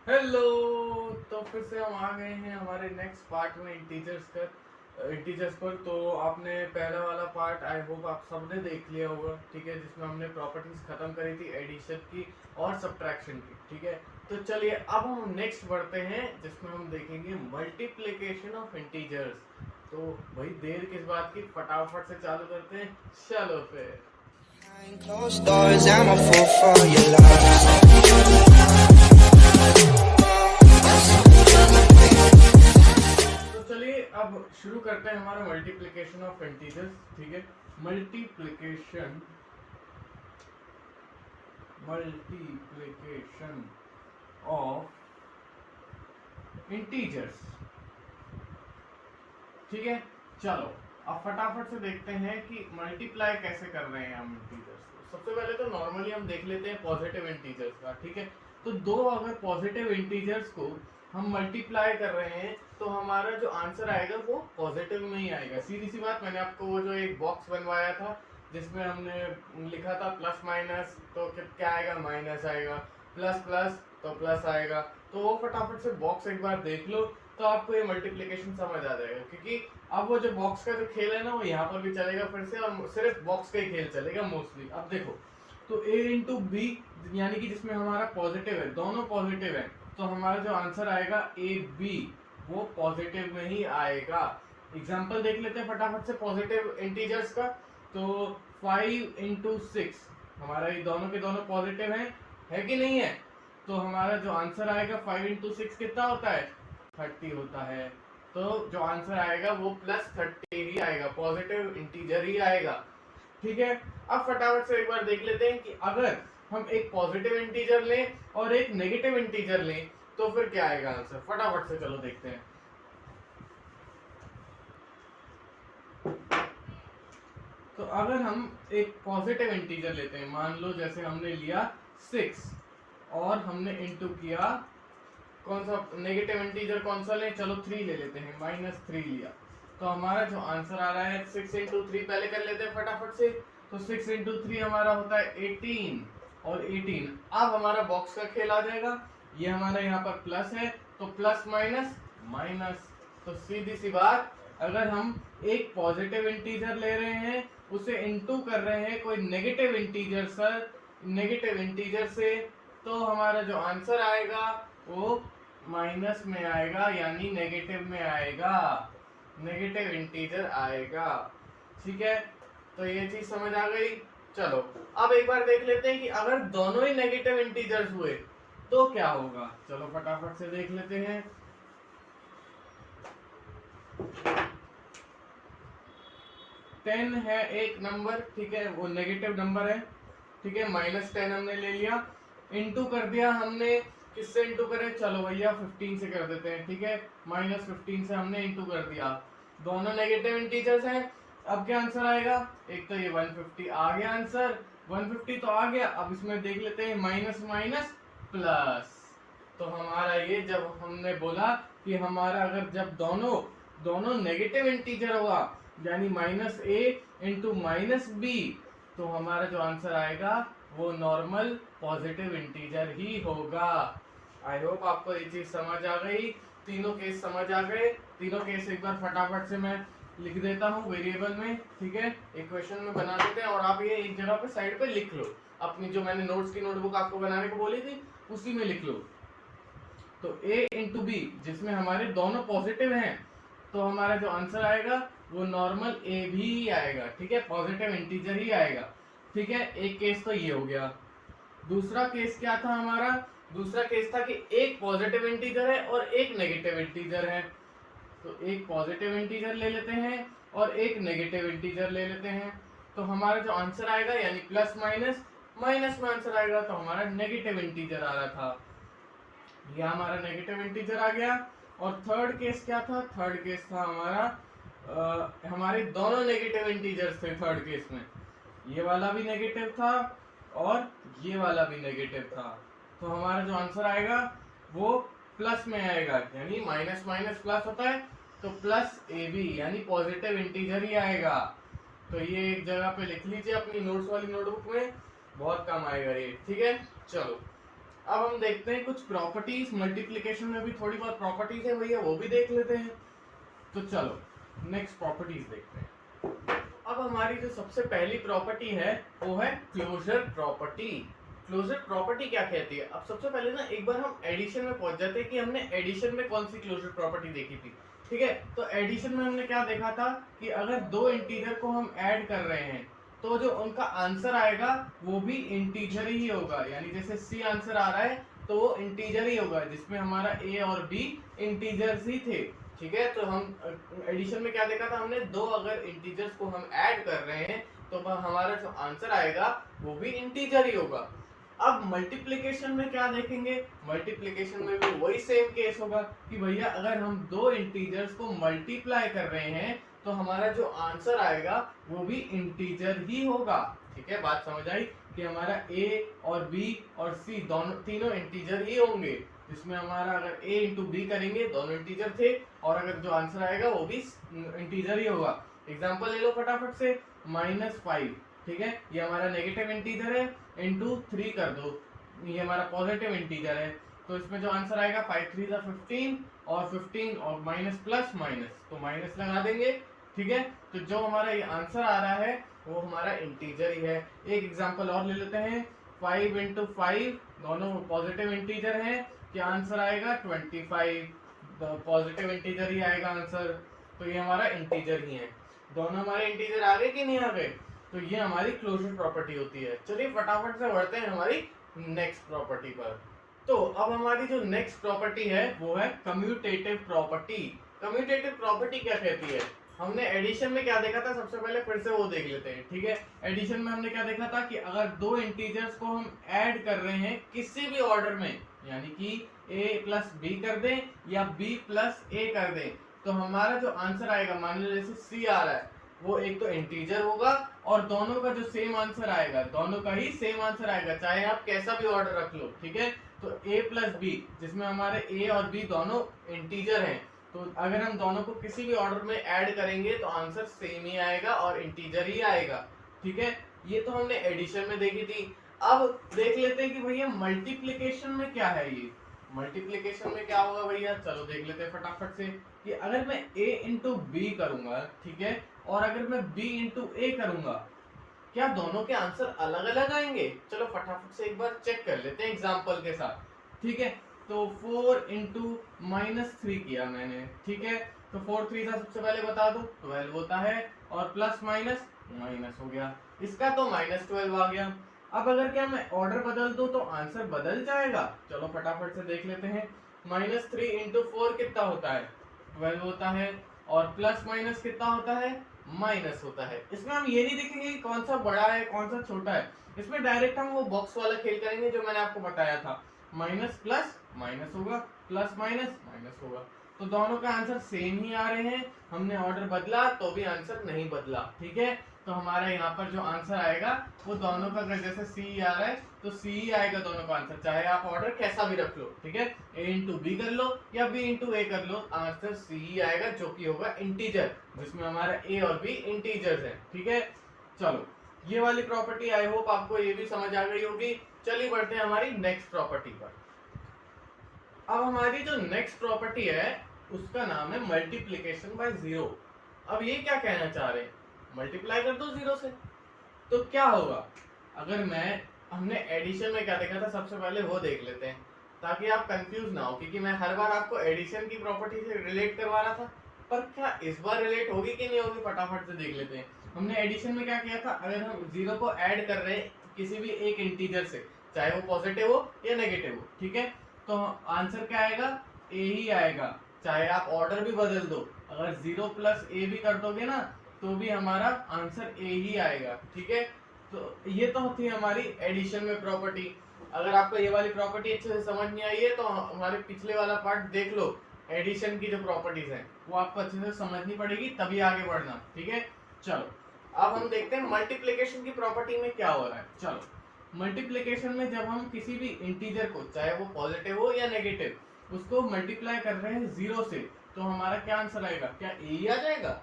Hello. तो फिर से हम आ गए हैं हमारे नेक्स्ट पार्ट में इंटीजर्स पर। तो आपने पहला वाला पार्ट आई होप आप सबने देख लिया होगा, ठीक है, जिसमें हमने प्रॉपर्टीज खत्म करी थी एडिशन की और सब्ट्रैक्शन की, ठीक है। तो चलिए अब हम नेक्स्ट बढ़ते हैं जिसमें हम देखेंगे मल्टीप्लिकेशन ऑफ इंटीजर्स। तो भाई देर किस बात की, फटाफट से चालू करते हैं। चलो फिर। Behind closed doors, I'm a fool for your love. तो चलिए अब शुरू करते हैं हमारा मल्टीप्लिकेशन ऑफ इंटीजर्स, ठीक है। मल्टीप्लिकेशन मल्टीप्लिकेशन ऑफ इंटीजर्स, ठीक है। चलो अब फटाफट से देखते हैं कि मल्टीप्लाई कैसे कर रहे हैं हम इंटीजर्स को। सबसे पहले तो नॉर्मली हम देख लेते हैं पॉजिटिव इंटीजर्स का, ठीक है। तो दो अगर पॉजिटिव इंटीजर्स को हम मल्टीप्लाई कर रहे हैं तो हमारा जो आंसर आएगा वो पॉजिटिव में ही आएगा। सीधी सी बात, मैंने आपको वो जो एक बॉक्स बनवाया था जिसमें हमने लिखा था प्लस माइनस, तो क्या आएगा, माइनस आएगा। प्लस प्लस तो प्लस आएगा। तो वो फटाफट से बॉक्स एक बार देख लो तो आपको ये मल्टीप्लिकेशन समझ आ जाएगा, क्योंकि अब वो जो बॉक्स का जो खेल है ना वो यहाँ पर भी चलेगा फिर से, और सिर्फ बॉक्स का ही खेल चलेगा मोस्टली। अब देखो, तो a इंटू बी, यानी कि जिसमें हमारा पॉजिटिव है, दोनों पॉजिटिव है, तो हमारा जो आंसर आएगा ए बी, वो पॉजिटिव में ही आएगा। एग्जाम्पल देख लेते हैं फटाफट से पॉजिटिव इंटीजर्स का। तो 5 इंटू 6, हमारा ये दोनों के दोनों पॉजिटिव है कि नहीं है। तो हमारा जो आंसर आएगा 5 इंटू 6 कितना होता है, 30 होता है। तो जो आंसर आएगा वो प्लस 30 ही आएगा, पॉजिटिव इंटीजर ही आएगा, ठीक है। अब फटाफट से एक बार देख लेते हैं कि अगर हम एक पॉजिटिव इंटीजर लें और एक नेगेटिव इंटीजर लें तो फिर क्या आएगा आंसर। फटाफट से चलो देखते हैं। तो अगर हम एक पॉजिटिव इंटीजर लेते हैं, मान लो जैसे हमने लिया 6 और हमने इंटू किया कौन सा नेगेटिव इंटीजर, कौन सा लें, चलो 3 ले लेते हैं, -3 लिया। तो हमारा जो आंसर आ रहा है 6 इंटू 3, पहले कर लेते हैं फटाफट से। तो 6 इंटू 3 हमारा होता है 18, और 18 अब हमारा बॉक्स का खेल आ जाएगा। ये हमारा यहाँ पर प्लस है तो प्लस माइनस माइनस। तो सीधी सी बात, अगर हम एक पॉजिटिव इंटीजर ले रहे हैं उसे इनटू कर रहे हैं कोई नेगेटिव इंटीजर से, तो हमारा जो आंसर आएगा वो माइनस में आएगा, यानी नेगेटिव में आएगा, नेगेटिव इंटीजर आएगा, ठीक है। तो ये चीज समझ आ गई। चलो अब एक बार देख लेते हैं कि अगर दोनों ही नेगेटिव इंटीजर्स हुए तो क्या होगा। चलो फटाफट से देख लेते हैं। टेन है एक नंबर, ठीक है, वो नेगेटिव नंबर है, ठीक है। -10 हमने ले लिया, इंटू कर दिया हमने, किससे इंटू करें, चलो भैया 15 से कर देते हैं, ठीक है। -15 से हमने इंटू कर दिया, दोनों नेगेटिव इंटीजर्स हैं। अब क्या आंसर आएगा, एक तो ये 150 आ गया आंसर, 150 तो आ गया। अब इसमें देख लेते हैं माइनस माइनस प्लस। तो हमारा ये जब हमने बोला कि हमारा अगर जब दोनों नेगेटिव इंटीजर होगा, यानी -a इंटू -b, तो हमारा जो आंसर आएगा वो नॉर्मल पॉजिटिव इंटीजर ही होगा। आई होप आपको ये चीज समझ आ गई, तीनों केस समझ आ गए। तीनों केस एक बार फटाफट से मैं लिख देता हूँ वेरिएबल में, ठीक है, इक्वेशन में बना देते हैं, और आप ये एक जगह पे साइड पे लिख लो, अपनी जो मैंने नोट्स की नोटबुक आपको बनाने को बोली थी उसी में लिख लो। तो a इंटू बी, जिसमें हमारे दोनों पॉजिटिव हैं, तो हमारा जो आंसर आएगा वो नॉर्मल ए भी आएगा, ठीक है, पॉजिटिव इंटीजर ही आएगा, ठीक है। एक केस तो ये हो गया। दूसरा केस क्या था हमारा, दूसरा केस था कि एक पॉजिटिव इंटीजर है और एक नेगेटिव इंटीजर है। तो एक पॉजिटिव इंटीजर ले लेते हैं और एक नेगेटिव इंटीजर ले लेते हैं, तो हमारा जो आंसर आएगा, यानी प्लस माइनस माइनस में आंसर आएगा, तो हमारा नेगेटिव इंटीजर आ रहा था, ये हमारा नेगेटिव इंटीजर आ गया। और थर्ड केस क्या था, थर्ड केस था हमारा हमारे दोनों नेगेटिव इंटीजर्स थे थर्ड केस में, ये वाला भी नेगेटिव था और ये वाला भी नेगेटिव था। तो हमारा जो आंसर आएगा वो प्लस में आएगा, यानी माइनस माइनस प्लस होता है, तो प्लस ए बी, यानी पॉजिटिव इंटीजर ही आएगा। तो ये एक जगह पे लिख लीजिए अपनी नोट्स वाली नोटबुक में, बहुत काम आएगा ये, ठीक है। चलो अब हम देखते हैं कुछ प्रॉपर्टीज, मल्टीप्लिकेशन में भी थोड़ी बहुत प्रॉपर्टीज है भैया, वो भी देख लेते हैं। तो चलो नेक्स्ट प्रॉपर्टीज देखते हैं। अब हमारी जो सबसे पहली प्रॉपर्टी है वो है क्लोजर प्रॉपर्टी। क्लोजर प्रॉपर्टी क्या कहती है? अब सबसे पहले ना एक बार हम एडिशन में पहुंच जाते हैं कि हमने एडिशन में कौन सी क्लोजर प्रॉपर्टी देखी थी। ठीक है, तो एडिशन में हमने क्या देखा था कि अगर दो इंटीजर को हम ऐड कर रहे हैं तो जो उनका आंसर आएगा वो भी इंटीजर ही होगा, यानी जैसे सी आंसर आ रहा है तो वो इंटीजर ही होगा, जिसमें हमारा ए और बी इंटीजर्स ही थे। ठीक है, तो हम एडिशन में क्या देखा था हमने, दो अगर इंटीजर्स को हम ऐड कर रहे हैं तो हमारा जो आंसर आएगा वो भी इंटीजर ही होगा। अब मल्टीप्लिकेशन में क्या देखेंगे, मल्टीप्लिकेशन में भी वही सेम केस होगा कि भैया अगर हम दो इंटीजर्स को मल्टीप्लाई कर रहे हैं तो हमारा जो आंसर आएगा वो भी इंटीजर ही होगा। ठीक है, बात समझ आई कि हमारा a और b और c दोनों तीनों इंटीजर ही होंगे, जिसमें हमारा अगर a इंटू बी करेंगे दोनों इंटीजर थे, और अगर जो आंसर आएगा वो भी इंटीजर ही होगा। एग्जांपल ले लो फटाफट से, -5। ठीक है, ये हमारा नेगेटिव इंटीजर है, इंटू 3 कर दो, ये हमारा पॉजिटिव इंटीजर है, तो इसमें जो आंसर आएगा 5 3 15, और 15 और माइनस प्लस माइनस, तो माइनस लगा देंगे। ठीक है, तो जो हमारा ये आंसर आ रहा है वो हमारा इंटीजर ही है। एक एग्जांपल और ले लेते हैं, 5 इंटू 5, दोनों पॉजिटिव इंटीजर हैं, क्या आंसर आएगा 25, पॉजिटिव इंटीजर ही आएगा आंसर, तो ये हमारा इंटीजर ही है। दोनों हमारे इंटीजर आ गए कि नहीं आ गए? तो ये हमारी क्लोजर प्रॉपर्टी होती है। चलिए फटाफट से बढ़ते हैं हमारी नेक्स्ट प्रॉपर्टी पर। तो अब हमारी जो नेक्स्ट प्रॉपर्टी है वो है कम्यूटेटिव प्रॉपर्टी। कम्यूटेटिव प्रॉपर्टी क्या कहती है? हमने एडिशन में क्या देखा था, सबसे पहले फिर से वो देख लेते हैं। ठीक है, एडिशन में हमने क्या देखा था कि अगर दो इंटीजर्स को हम ऐड कर रहे हैं किसी भी ऑर्डर में, यानी कि a प्लस बी कर दें या b प्लस a कर दें, तो हमारा जो आंसर आएगा, मान लो जैसे c आ रहा है, वो एक तो इंटीजर होगा और दोनों का जो सेम आंसर आएगा, दोनों का ही सेम आंसर आएगा, चाहे आप कैसा भी ऑर्डर रख लो। ठीक है, तो a प्लस बी, जिसमें हमारे a और b दोनों इंटीजर हैं, तो अगर हम दोनों को किसी भी ऑर्डर में ऐड करेंगे तो आंसर सेम ही आएगा और इंटीजर ही आएगा। ठीक है, ये तो हमने एडिशन में देखी थी। अब देख लेते हैं कि भैया मल्टीप्लिकेशन में क्या है। ये मल्टीप्लिकेशन में क्या होगा भैया, चलो देख लेते हैं फटाफट से कि अगर मैं a इंटू बी करूंगा, ठीक है, और अगर मैं b इंटू ए करूंगा, क्या दोनों के आंसर अलग अलग आएंगे? चलो फटाफट से एक बार चेक कर लेते हैं एग्जांपल के साथ। ठीक है, तो 4 इंटू -3 किया मैंने। ठीक है, तो 4 3 था, सबसे पहले बता दो 12 होता है, और प्लस माइनस माइनस हो गया, इसका तो -12 आ गया। अब अगर क्या मैं ऑर्डर बदल दूं तो आंसर बदल जाएगा? चलो फटाफट से देख लेते हैं। -3 इंटू 4 कितना होता है? 12 होता है, और प्लस माइनस कितना होता है? माइनस होता है। इसमें हम ये नहीं देखेंगे कि कौन सा बड़ा है कौन सा छोटा है, इसमें डायरेक्ट हम वो बॉक्स वाला खेल करेंगे जो मैंने आपको बताया था, माइनस प्लस माइनस होगा, प्लस माइनस माइनस होगा, तो दोनों का आंसर सेम ही आ रहे हैं। हमने ऑर्डर बदला तो भी आंसर नहीं बदला। ठीक है, तो हमारा यहाँ पर जो आंसर आएगा वो दोनों का, अगर जैसे सी आ रहा है तो सी ही आएगा दोनों का आंसर, चाहे आप ऑर्डर कैसा भी रख लो। ठीक है, a इंटू बी कर लो या b इंटू ए कर लो, आंसर सी ही आएगा, जो कि होगा इंटीजर, जिसमें हमारा a और b इंटीजर्स है। ठीक है, चलो ये वाली प्रॉपर्टी आई होप आपको ये भी समझ आ गई होगी। चलिए बढ़ते हैं हमारी नेक्स्ट प्रॉपर्टी पर। अब हमारी जो नेक्स्ट प्रॉपर्टी है उसका नाम है मल्टीप्लिकेशन बाय जीरो। अब ये क्या कहना चाह रहे हैं, मल्टीप्लाई कर दो जीरो से, तो क्या होगा? अगर हमने एडिशन में क्या देखा था, सबसे पहले वो देख लेते हैं ताकि आप कंफ्यूज ना हो, क्योंकि मैं हर बार आपको एडिशन की प्रॉपर्टी से रिलेट करवा रहा था, पर क्या इस बार रिलेट होगी कि नहीं होगी, फटाफट से देख लेते हैं। हमने एडिशन में क्या किया था, अगर हम जीरो को ऐड कर रहे हैं किसी भी एक इंटीजर से, चाहे वो पॉजिटिव हो या नेगेटिव हो, ठीक है, तो आंसर क्या आएगा? ए ही आएगा, चाहे आप ऑर्डर भी बदल दो, अगर 0 प्लस ए भी कर दोगे ना तो भी हमारा आंसर ए ही आएगा। ठीक है, तो ये तो होती है हमारी एडिशन में प्रॉपर्टी। अगर आपको ये वाली प्रॉपर्टी अच्छे से समझ नहीं आई है तो हमारे पिछले वाला पार्ट देख लो, एडिशन की जो प्रॉपर्टीज हैं वो आपको अच्छे से समझनी पड़ेगी, तभी आगे बढ़ना। ठीक है, चलो अब हम देखते हैं मल्टीप्लिकेशन की प्रॉपर्टी में क्या हो रहा है। चलो मल्टीप्लिकेशन में जब हम किसी भी इंटीजर को, चाहे वो पॉजिटिव हो या नेगेटिव, उसको मल्टीप्लाई कर रहे हैं जीरो से, तो हमारा क्या आंसर आएगा? क्या ए ही आ जाएगा?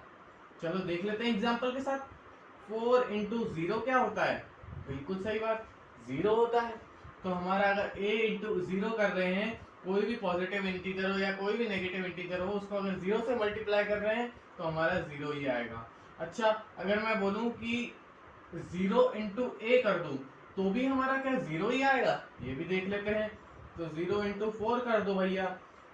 चलो देख लेते हैं एग्जांपल के साथ। 4 इंटू 0 क्या होता है? बिल्कुल सही बात, 0 होता है। तो हमारा अगर a इंटू 0 कर रहे हैं, कोई भी पॉजिटिव इंटीजर हो या कोई भी नेगेटिव इंटीजर हो, उसको अगर 0 से मल्टीप्लाई कर रहे हैं तो हमारा 0 ही आएगा। अच्छा, अगर मैं बोलूं कि 0 इंटू a कर दूं तो भी हमारा क्या 0 ही आएगा, ये भी देख लेते हैं। तो 0 इंटू 4 कर दो भैया,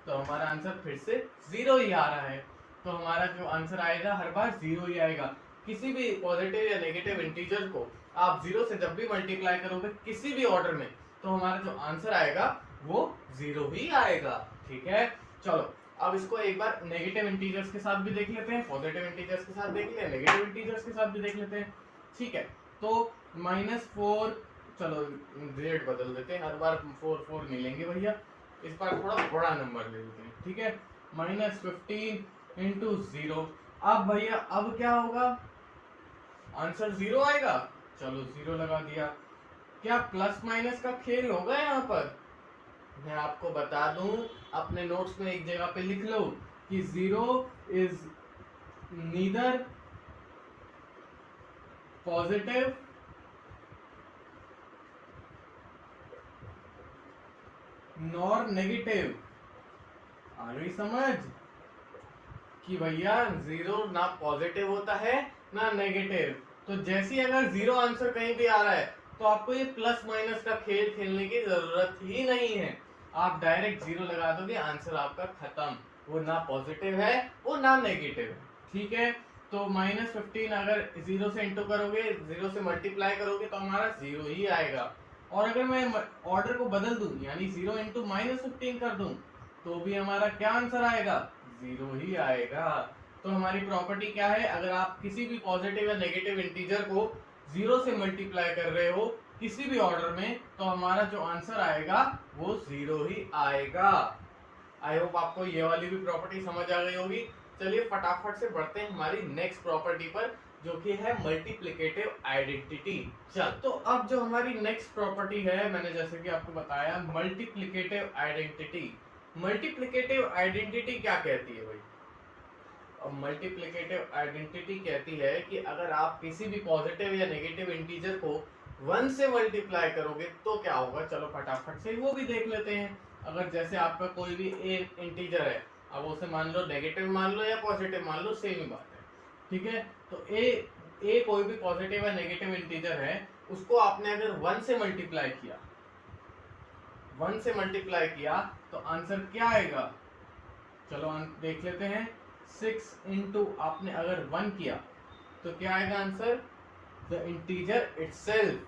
तो हमारा आंसर फिर से 0 ही आ रहा है। तो हमारा जो आंसर आएगा हर बार 0 ही आएगा। किसी भी पॉजिटिव या नेगेटिव इंटीजर को आप 0 से जब भी मल्टीप्लाई करोगे किसी भी ऑर्डर में, तो हमारा जो आंसर आएगा वो 0 ही आएगा। ठीक है, चलो अब इसको एक बार नेगेटिव इंटीजर्स के साथ भी देख लेते हैं, पॉजिटिव इंटीजर्स के साथ देख लेते हैं, नेगेटिव इंटीजर्स के साथ भी देख लेते हैं। ठीक है, तो -4, चलो ग्रेड बदल देते हैं, हर बार 4 4 मिलेंगे भैया, इस बार थोड़ा बड़ा नंबर ले लेते हैं। ठीक है, -15 इंटू 0। अब भैया अब क्या होगा, आंसर 0 आएगा। चलो 0 लगा दिया। क्या प्लस माइनस का खेल होगा यहाँ पर? मैं आपको बता दूं, अपने नोट्स में एक जगह पे लिख लो कि 0 is neither positive nor negative. आ गई समझ कि भैया 0 ना पॉजिटिव होता है ना नेगेटिव। तो जैसे अगर 0 आंसर कहीं भी आ रहा है तो आपको ये प्लस माइनस का खेल खेलने की जरूरत ही नहीं है, आप डायरेक्ट 0 लगा दोगे, आंसर आपका खत्म। वो ना पॉजिटिव है वो ना नेगेटिव है। ठीक है, तो -15 अगर 0 से इंटू करोगे, 0 से मल्टीप्लाई करोगे तो हमारा 0 ही आएगा। और अगर मैं ऑर्डर को बदल दूं, यानी 0 इंटू -15 कर दूं, तो भी हमारा क्या आंसर आएगा, 0 ही आएगा। तो हमारी प्रॉपर्टी क्या है, अगर आप किसी भी पॉजिटिव या नेगेटिव इंटीजर को 0 से मल्टीप्लाई कर रहे हो किसी भी ऑर्डर में, तो हमारा जो आंसर आएगा वो 0 ही आएगा। आई होप आपको ये वाली भी प्रॉपर्टी समझ आ गई होगी। चलिए फटाफट से बढ़ते हैं हमारी नेक्स्ट प्रॉपर्टी पर, जो कि है मल्टीप्लिकेटिव आइडेंटिटी। चल, तो अब जो हमारी नेक्स्ट प्रॉपर्टी है, मैंने जैसे कि आपको बताया, मल्टीप्लिकेटिव आइडेंटिटी। मल्टीप्लिकेटिव आइडेंटिटी क्या कहती है भाई? अब मल्टीप्लिकेटिव आइडेंटिटी कहती है कि अगर आप किसी भी पॉजिटिव या नेगेटिव इंटीजर को 1 से मल्टीप्लाई करोगे तो क्या होगा। चलो फटाफट से वो भी देख लेते हैं। अगर जैसे आपका कोई भी ए इंटीजर है, अब उसे मान लो नेगेटिव मान लो या पॉजिटिव मान लो, सेम ही बात है। ठीक है, तो ए कोई भी पॉजिटिव या नेगेटिव इंटीजर है, उसको आपने अगर 1 से मल्टीप्लाई किया, 1 से मल्टीप्लाई किया तो आंसर क्या आएगा। चलो देख लेते हैं। 6 इंटू आपने अगर 1 किया तो क्या आएगा आंसर, द इंटीजर इटसेल्फ,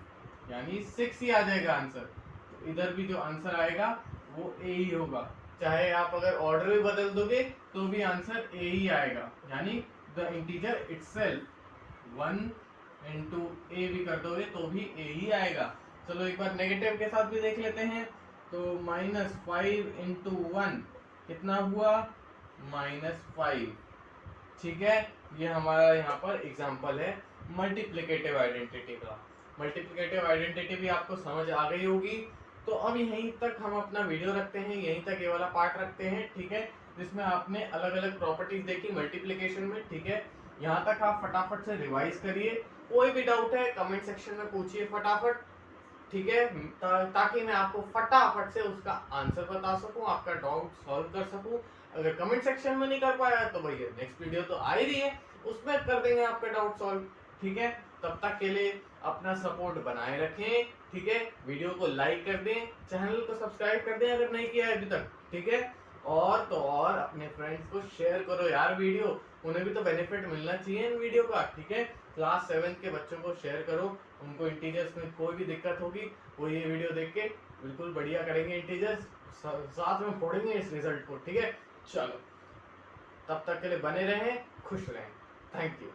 यानी 6 ही आ जाएगा आंसर। तो इधर भी जो आंसर आएगा वो ए ही होगा। चाहे आप अगर ऑर्डर भी बदल दोगे तो भी आंसर ए ही आएगा, यानी द इंटीजर इटसेल्फ। 1 इंटू ए भी कर दोगे तो भी ए ही आएगा। चलो एक बार नेगेटिव के साथ भी देख लेते हैं। तो -5 इंटू 1 कितना हुआ, -5। ठीक है, ये हमारा यहाँ पर एग्जाम्पल है मल्टीप्लिकेटिव आइडेंटिटी का। मल्टीप्लिकेटिव आइडेंटिटी भी आपको समझ आ गई होगी। तो अब यहीं तक हम अपना वीडियो रखते हैं, यहीं तक ये वाला पार्ट रखते हैं। ठीक है, जिसमें आपने अलग अलग प्रॉपर्टीज देखी मल्टीप्लिकेशन में। ठीक है, यहाँ तक आप फटाफट से रिवाइज करिए। कोई भी डाउट है कमेंट सेक्शन में पूछिए फटाफट। ठीक है, ताकि मैं आपको फटाफट से उसका आंसर बता सकूं, आपका डाउट सॉल्व कर सकूं। अगर कमेंट सेक्शन में नहीं कर पाया तो भैया नेक्स्ट वीडियो तो आ ही रही है, उसमें कर देंगे आपका डाउट सॉल्व। ठीक है, तब तक के लिए अपना सपोर्ट बनाए रखें। ठीक है, वीडियो को लाइक कर दें, चैनल को सब्सक्राइब कर दें अगर नहीं किया है अभी तक। ठीक है, और तो और अपने फ्रेंड्स को शेयर करो यार वीडियो, उन्हें भी तो बेनिफिट मिलना चाहिए इन वीडियो का। ठीक है, क्लास 7 के बच्चों को शेयर करो, उनको इंटीजर्स में कोई भी दिक्कत होगी वो ये वीडियो देख के बिल्कुल बढ़िया करेंगे इंटीजर्स, साथ में फोड़ेंगे इस रिजल्ट को। ठीक है, चलो तब तक के लिए बने रहें, खुश रहें। Thank you.